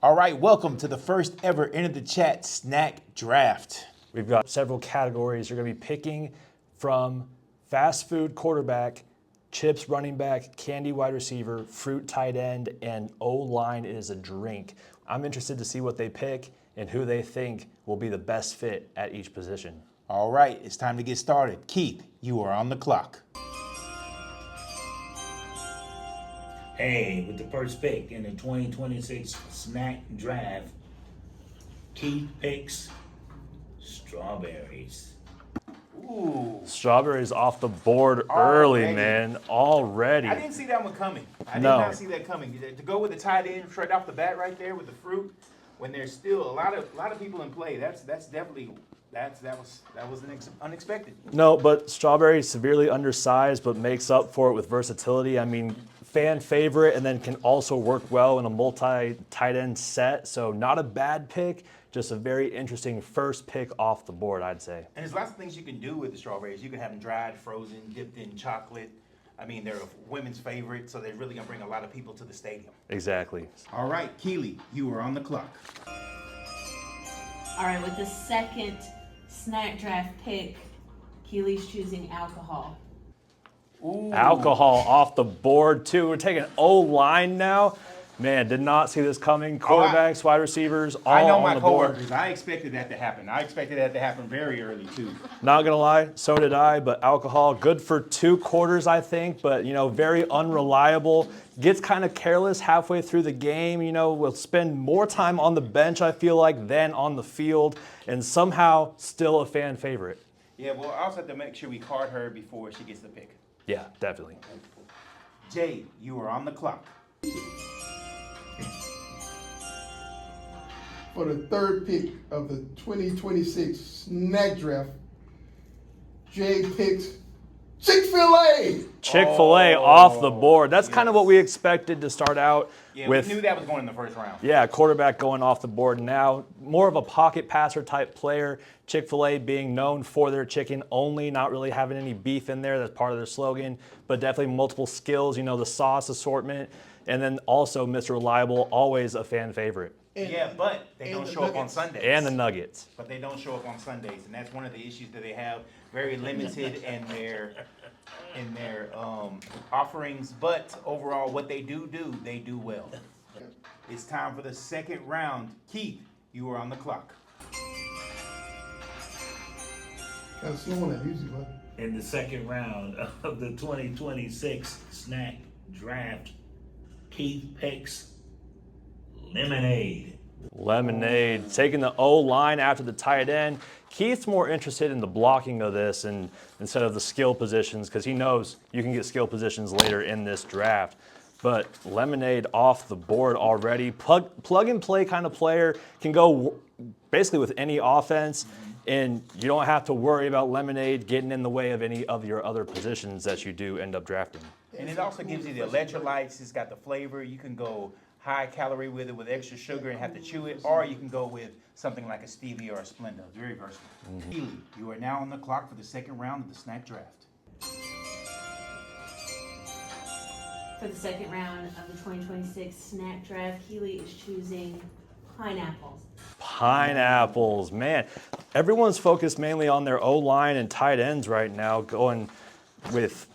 All right, welcome to the first ever Enter the Chat snack draft. We've got several categories. You're going to be picking from fast food quarterback, chips running back, candy wide receiver, fruit tight end, and O-line is a drink. I'm interested to see what they pick and who they think will be the best fit at each position. All right, it's time to get started. Keith, you are on the clock. Hey, with the first pick in the 2026 snack draft, Keith picks strawberries. Ooh. Strawberries off the board early, Already. man. Already. I didn't see that one coming. I did No. not see that coming. To go with the tight end straight off the bat right there with the fruit, when there's still a lot of people in play, that was unexpected. No, but strawberry severely undersized, but makes up for it with versatility. I mean, fan favorite, and then can also work well in a multi-tight end set. So not a bad pick, just a very interesting first pick off the board, I'd say. And there's lots of things you can do with the strawberries. You can have them dried, frozen, dipped in chocolate. I mean, they're a women's favorite, so they're really gonna bring a lot of people to the stadium. Exactly. All right, Keely, you are on the clock. All right, with the second snack draft pick, Keely's choosing alcohol. Ooh. Alcohol off the board, too. We're taking O-line now. Man, did not see this coming. Quarterbacks, wide receivers, all I know on my the board. coworkers. I expected that to happen. I expected that to happen very early, too. Not gonna lie, so did I, but alcohol, good for 2 quarters, I think, but, very unreliable. Gets kind of careless halfway through the game, will spend more time on the bench, I feel like, than on the field, and somehow still a fan favorite. Yeah, well, I also have to make sure we card her before she gets the pick. Yeah, definitely. Jay, you are on the clock. For the third pick of the 2026 snack draft, Jay picks Chick-fil-A. Chick-fil-A off the board. That's kind of what we expected to start out Yeah, with. we knew that was going in the first round. Yeah, quarterback going off the board now. More of a pocket passer type player. Chick-fil-A being known for their chicken only, not really having any beef in there. That's part of their slogan, but definitely multiple skills, the sauce assortment. And then also Mr. Reliable, always a fan favorite. Yeah, but they don't show up on Sundays. And the Nuggets. But they don't show up on Sundays, and that's one of the issues that they have. Very limited in their offerings, but overall, what they do, they do well. It's time for the second round. Keith, you are on the clock. Kind of slow on that music, man. In the second round of the 2026 snack draft, Keith picks lemonade. Lemonade, taking the O-line after the tight end. Keith's more interested in the blocking of this and instead of the skill positions because he knows you can get skill positions later in this draft. But Lemonade off the board already. Plug and play kind of player, can go basically with any offense, and you don't have to worry about Lemonade getting in the way of any of your other positions that you do end up drafting. And it also gives you the electrolytes. It's got the flavor. You can go high calorie with it with extra sugar and have to chew it, or you can go with something like a stevia or a Splenda. It's very versatile. Keely, you are now on the clock for the second round of the snack draft. For the second round of the 2026 snack draft, Keely is choosing pineapples. Pineapples, man. Everyone's focused mainly on their O-line and tight ends right now, going with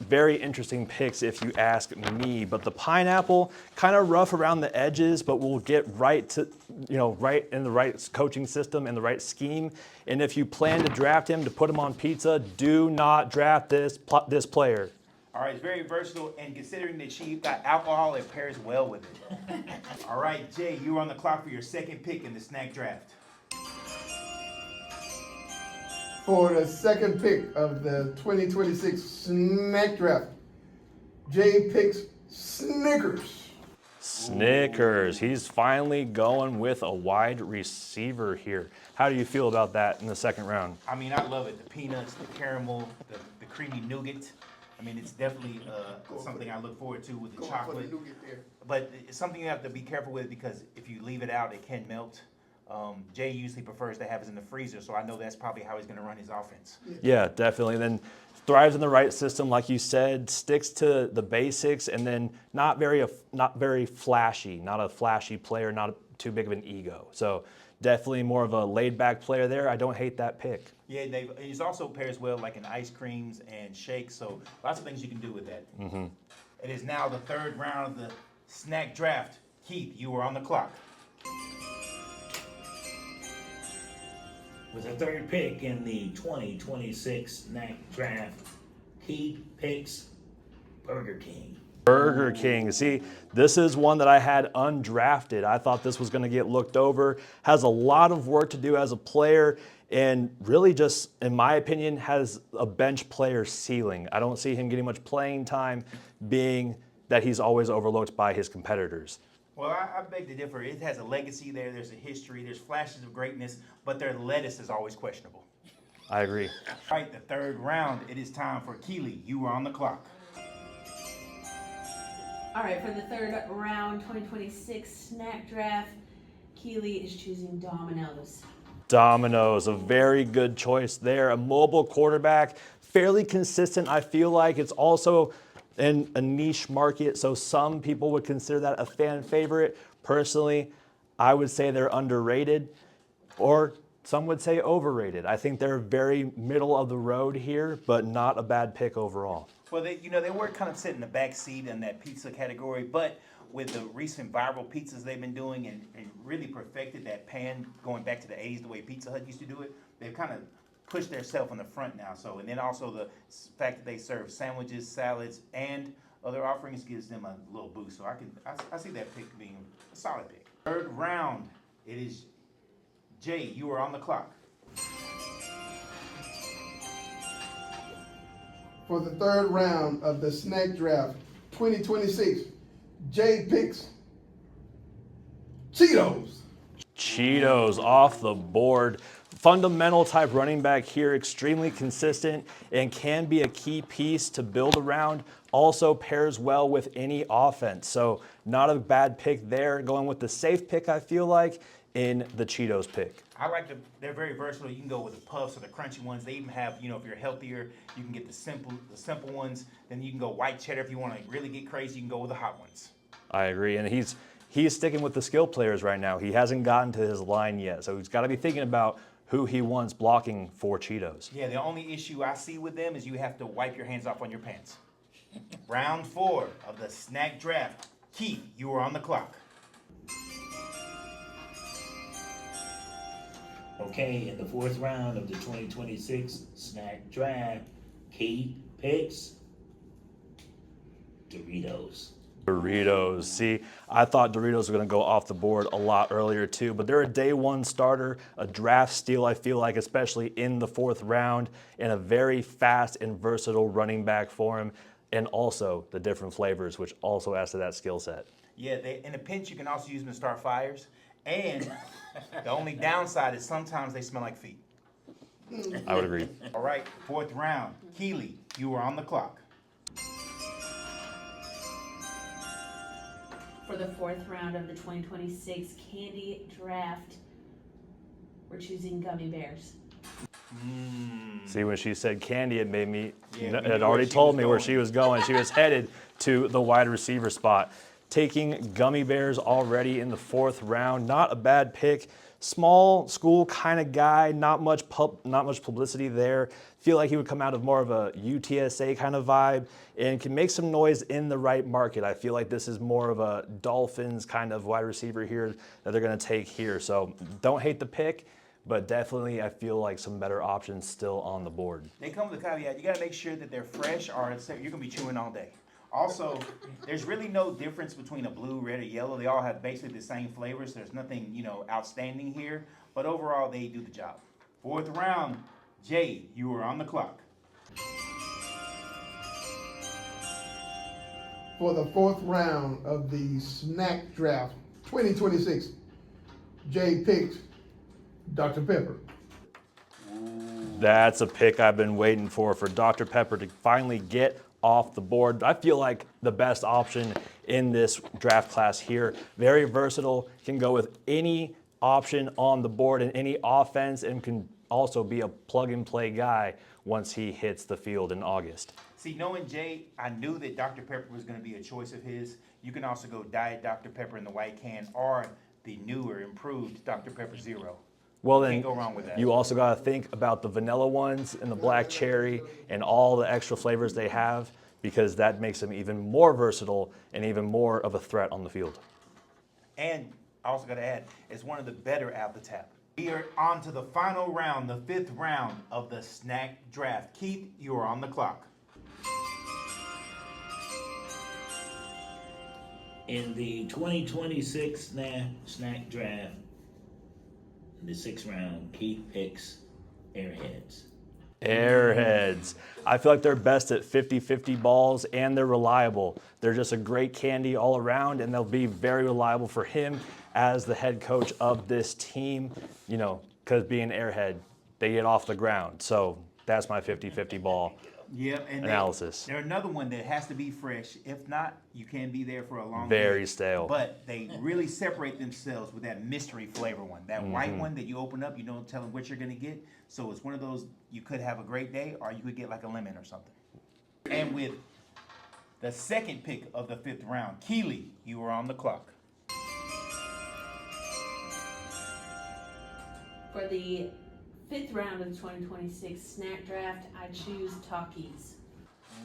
very interesting picks if you ask me. But the pineapple, kind of rough around the edges, but will get right to, right in the right coaching system and the right scheme. And if you plan to draft him to put him on pizza, do not draft this player. All right, it's very versatile, and considering that she got alcohol, it pairs well with it. All right, Jay, you're on the clock for your second pick in the snack draft. For the second pick of the 2026 snack draft, Jay picks Snickers. Snickers. He's finally going with a wide receiver here. How do you feel about that in the second round? I mean, I love it. The peanuts, the caramel, the creamy nougat. I mean, it's definitely something I look forward to with the chocolate. But it's something you have to be careful with because if you leave it out, it can melt. Jay usually prefers to have it in the freezer, so I know that's probably how he's going to run his offense. Yeah, definitely. And then thrives in the right system, like you said, sticks to the basics, and then not very flashy, not a flashy player, not too big of an ego. So definitely more of a laid-back player there. I don't hate that pick. Yeah, he's also pairs well like in ice creams and shakes, so lots of things you can do with that. It is now the third round of the snack draft. Keith, you are on the clock. With the third pick in the 2026 snack draft, Keith picks Burger King. Burger King. See, this is one that I had undrafted. I thought this was going to get looked over. Has a lot of work to do as a player, and really just, in my opinion, has a bench player ceiling. I don't see him getting much playing time, being that he's always overlooked by his competitors. Well, I beg to differ. It has a legacy there. There's a history. There's flashes of greatness, but their lettuce is always questionable. I agree. All right, the third round. It is time for Keely. You are on the clock. All right, for the third round, 2026 snack draft, Keely is choosing Domino's. Domino's, a very good choice there. A mobile quarterback, fairly consistent, I feel like. It's also in a niche market, so some people would consider that a fan favorite. Personally, I would say they're underrated, or some would say overrated. I think they're very middle of the road here, but not a bad pick overall. Well, they were kind of sitting in the back seat in that pizza category, but with the recent viral pizzas they've been doing and really perfected that pan going back to the 80s, the way Pizza Hut used to do it, they've kind of pushed themselves on the front now. So, and then also the fact that they serve sandwiches, salads, and other offerings gives them a little boost. So I see that pick being a solid pick. Third round, it is Jay. You are on the clock. For the third round of the snack draft 2026, Jay picks Cheetos. Cheetos off the board. Fundamental type running back here, extremely consistent and can be a key piece to build around. Also pairs well with any offense. So not a bad pick there. Going with the safe pick, I feel like, in the Cheetos pick. I like they're very versatile. You can go with the puffs or the crunchy ones. They even have, if you're healthier, you can get the simple ones. Then you can go white cheddar. If you want to really get crazy, you can go with the hot ones. I agree, and he's sticking with the skill players right now. He hasn't gotten to his line yet, so he's got to be thinking about who he wants blocking for Cheetos. Yeah, the only issue I see with them is you have to wipe your hands off on your pants. Round 4 of the snack draft. Keith, you are on the clock. Okay, in the fourth round of the 2026 snack draft, Keith picks Doritos. Doritos. See, I thought Doritos were going to go off the board a lot earlier too, but they're a day one starter, a draft steal, I feel like, especially in the fourth round, and a very fast and versatile running back for him, and also the different flavors, which also adds to that skill set. Yeah, in a pinch, you can also use them to start fires. And the only downside is sometimes they smell like feet. I would agree. All right, fourth round. Keely, you are on the clock. For the fourth round of the 2026 candy draft, we're choosing gummy bears. See, when she said candy, it made me, Yeah, it we had knew already where she told was me where going. she was going. She was headed to the wide receiver spot. Taking gummy bears already in the fourth round, not a bad pick. Small school kind of guy, not much publicity there. Feel like he would come out of more of a UTSA kind of vibe and can make some noise in the right market. I feel like this is more of a Dolphins kind of wide receiver here that they're going to take here. So don't hate the pick, but definitely I feel like some better options still on the board. They come with a caveat. You got to make sure that they're fresh or you're going to be chewing all day. Also, there's really no difference between a blue, red, or yellow. They all have basically the same flavors. There's nothing, outstanding here. But overall, they do the job. Fourth round, Jay, you are on the clock. For the fourth round of the snack draft 2026, Jay picks Dr. Pepper. That's a pick I've been waiting for Dr. Pepper to finally get off the board. I feel like the best option in this draft class here. Very versatile, can go with any option on the board in any offense, and can also be a plug and play guy once he hits the field in August. See, knowing Jay, I knew that Dr. Pepper was going to be a choice of his. You can also go Diet Dr. Pepper in the white can or the newer, improved Dr. Pepper Zero. Well, then Can't go wrong with that. you also got to think about the vanilla ones and the black cherry and all the extra flavors they have, because that makes them even more versatile and even more of a threat on the field. And I also got to add, it's one of the better out the tap. We are on to the final round, the 5th round of the snack draft. Keith, you are on the clock. In the 2026 snack draft, in the 6th round, Keith picks Airheads. Airheads. I feel like they're best at 50-50 balls, and they're reliable. They're just a great candy all around, and they'll be very reliable for him as the head coach of this team, you know, because being Airhead, they get off the ground. So that's my 50-50 ball Yep, and analysis. They're another one that has to be fresh. If not, you can be there for a long Very day. stale. But they really separate themselves with that mystery flavor one. That white one that you open up, you don't tell them what you're going to get. So it's one of those, you could have a great day, or you could get like a lemon or something. And with the 2nd pick of the 5th round, Keely, you are on the clock. For the 5th round of the 2026 snack draft, I choose Takis.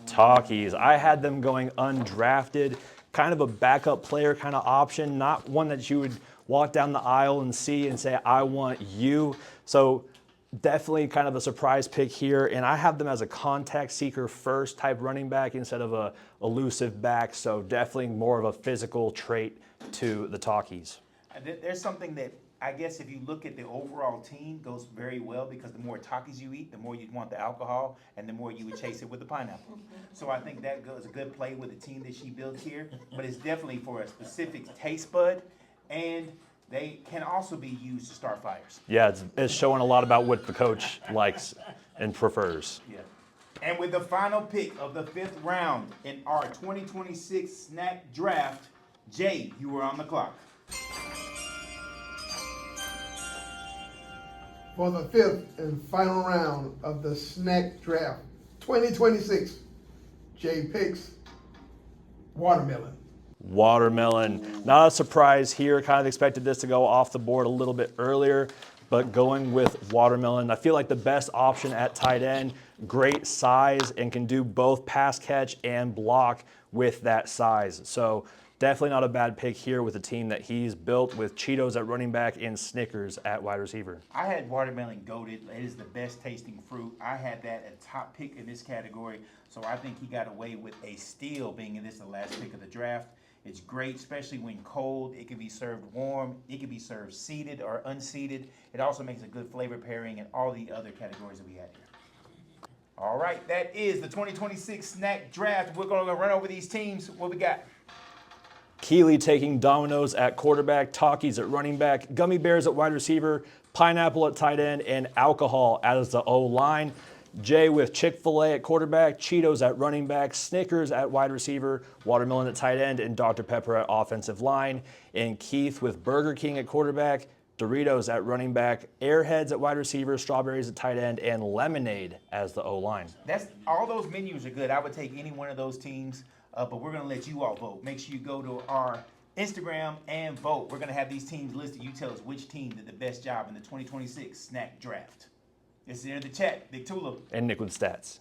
Talkies. I had them going undrafted, kind of a backup player kind of option, not one that you would walk down the aisle and see and say, I want you. So definitely kind of a surprise pick here. And I have them as a contact seeker first type running back instead of a elusive back. So definitely more of a physical trait to the Talkies. There's something that I guess if you look at the overall team goes very well, because the more Takis you eat, the more you want the alcohol, and the more you would chase it with the pineapple. So I think that goes a good play with the team that she built here. But it's definitely for a specific taste bud, and they can also be used to start fires. Yeah, it's showing a lot about what the coach likes and prefers. Yeah. And with the final pick of the 5th round in our 2026 snack draft, Jay, you were on the clock. For the 5th and final round of the snack draft 2026, Jay picks watermelon. Watermelon. Not a surprise here. Kind of expected this to go off the board a little bit earlier, but going with watermelon. I feel like the best option at tight end. Great size and can do both pass catch and block with that size. So definitely not a bad pick here with the team that he's built with Cheetos at running back and Snickers at wide receiver. I had watermelon goated. It is the best tasting fruit. I had that at top pick in this category, so I think he got away with a steal being in this the last pick of the draft. It's great, especially when cold. It can be served warm. It can be served seeded or unseeded. It also makes a good flavor pairing in all the other categories that we had here. All right, that is the 2026 snack draft. We're going to run over these teams. What we got? Keely taking Domino's at quarterback, Takis at running back, Gummy Bears at wide receiver, Pineapple at tight end, and Alcohol as the O-line. Jay with Chick-fil-A at quarterback, Cheetos at running back, Snickers at wide receiver, Watermelon at tight end, and Dr. Pepper at offensive line. And Keith with Burger King at quarterback, Doritos at running back, Airheads at wide receiver, Strawberries at tight end, and Lemonade as the O-line. That's all those menus are good. I would take any one of those teams. But we're going to let you all vote. Make sure you go to our Instagram and vote. We're going to have these teams listed. You tell us which team did the best job in the 2026 snack draft. It's in the chat. Big Tula. And Nick with stats.